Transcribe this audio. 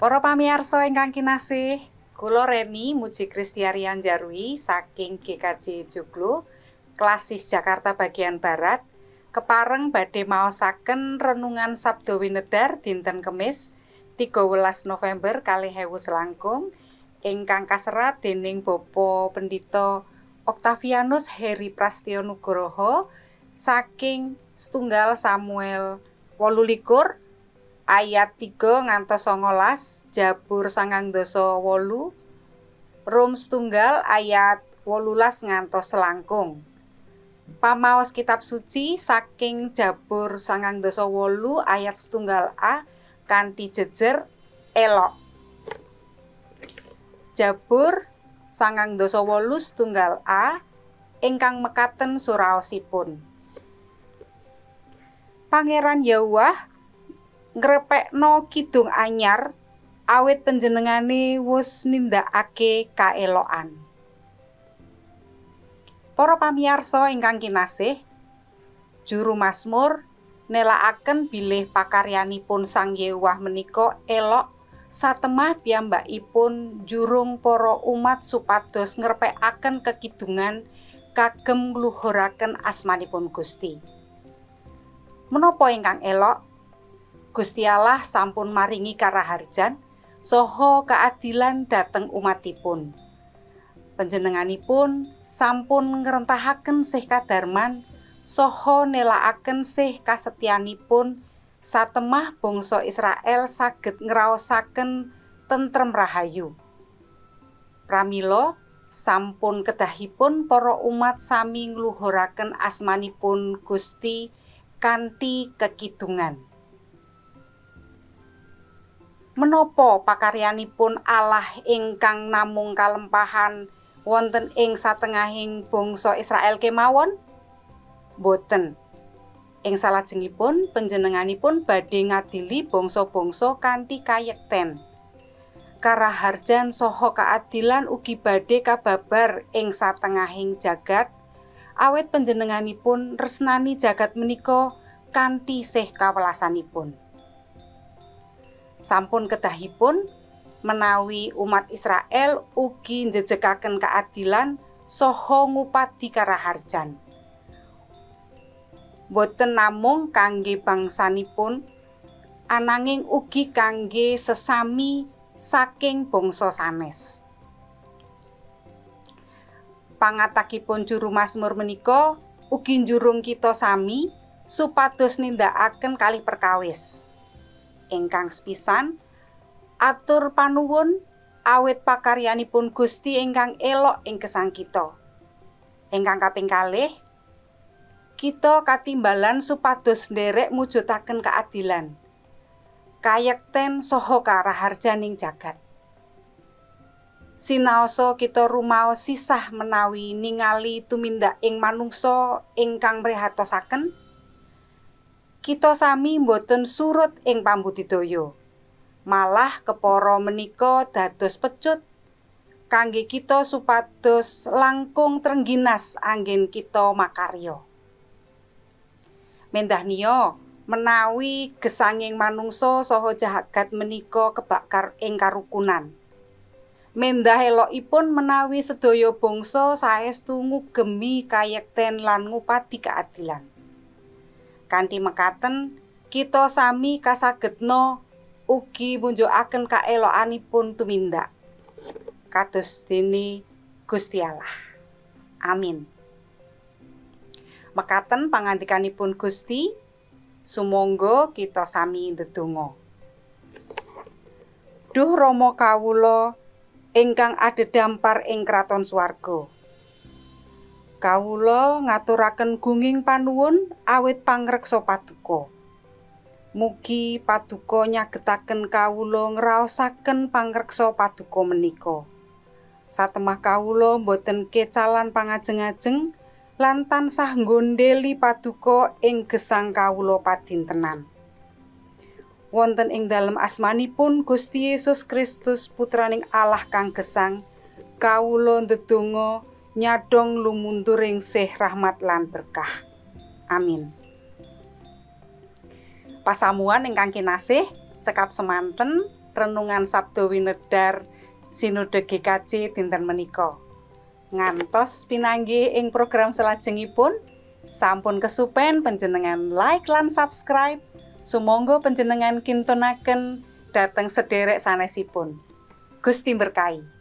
Para pamirsa ingkang kinasih, kula Reni Muji Kristiarian Jarwi saking GKJ Joglo, Klasis Jakarta bagian Barat, kepareng badhe maosaken renungan Sabda Winedar dinten Kemis 13 November 2019 ingkang kaserat dening Bapak Pendhita Octavianus Heri Prastyo Nugroho saking setunggal Samuel 28 ayat 3 ngantos 19, Jabur 9:8, Rom setunggal ayat 18 ngantos selangkung. Pamaos kitab suci saking Jabur 9:8 ayat setunggal A kanthi jejer elok. Jabur 9:8 setunggal A ingkang mekaten suraosipun. Pangeran Yahweh ngrepekno kidung anyar awit panjenengane wis nindakake kaelokan. Para pamirsa ingkang kinasih, juru mazmur nelakaken bilih pakaryanipun Sang Yahweh menika elok satemah piyambakipun jurung para umat supados ngrepekaken kekidungan kagem ngluhuraken asmanipun Gusti. Menapa ingkang elok? Gusti Allah sampun maringi karaharjan saha kaadilan dhateng umatipun. Panjenenganipun sampun ngrentahaken sih kadarman saha nelakaken sih kasetyanipun satemah bangsa Israel saged ngraosaken tentrem rahayu. Pramila sampun kedahipun para umat sami ngluhuraken asmanipun Gusti kanthi kekidungan. Menapa pakaryanipun Allah ingkang namung kalempahan wonten ing satengahing bangsa Israel kemawon? Boten. Ing salajengipun panjenenganipun badhe ngadili bangsa-bangsa kanthi kayekten. Karaharjan saha kaadilan ugi badhe kababar ing satengahing jagat awit panjenenganipun resnani jagat menika kanthi sih kawelasanipun. Sampun kedahipun menawi umat Israel ugi njejegaken kaadilan saha ngupadi karaharjan. Boten namung kangge bangsanipun, ananging ugi kangge sesami saking bangsa sanes. Pangatakipun juru mazmur menika ugi njurung kita sami supados nindakaken kalih perkawis. Ingkang sepisan atur panuwun awit pakaryanipun Gusti ingkang elok ing gesang kita. Ingkang kaping kalih, kita katimbalan supados nderek mujudaken kaadilan, kayekten saha karaharjaning jagat. Sinaosa kita rumaos sisah menawi ningali tumindak ing manungsa ingkang mrihatosaken, kita sami mboten surut ing pambudidaya. Malah kepara menika dados pecut kangge kita supados langkung trengginas anggen kita makarya. Mendahnia menawi gesanging manungsa saha jagat menika kebakar ing karukunan. Mendah elokipun menawi sedaya bangsa saestu ngugemi kayekten lan ngupadi kaadilan. Kanthi mekaten kita sami kasagedna ugi munjukaken kaelokanipun tumindak kados dene Gusti Allah. Amin. Mekaten pangandikanipun Gusti, sumangga kita sami ndedonga. Duh Rama kawula ingkang adhedhampar ing kraton swarga. Kawula ngaturaken gunging panuwun awit pangreksa paduka. Mugi paduka nyagetaken kawula ngraosaken pangreksa paduka menika. Satemah kawula boten kecalan pangajeng-ajeng lan tansah nggondheli paduka ing gesang kawula padintenan. Wonten ing dalem asmanipun Gusti Yesus Kristus Putraning Allah kang gesang, kawula ndedonga nyadong lumunturing sih rahmat lan berkah. Amin. Pasamuan ingkang kinasih, cekap semanten renungan Sabda Winedhar Sinode GKJ dinten menika. Ngantos pinanggih ing program salajengipun, sampun kesupen panjenengan like lan subscribe. Sumangga panjenengan kintunaken dhateng sederek sanesipun. Gusti berkahi.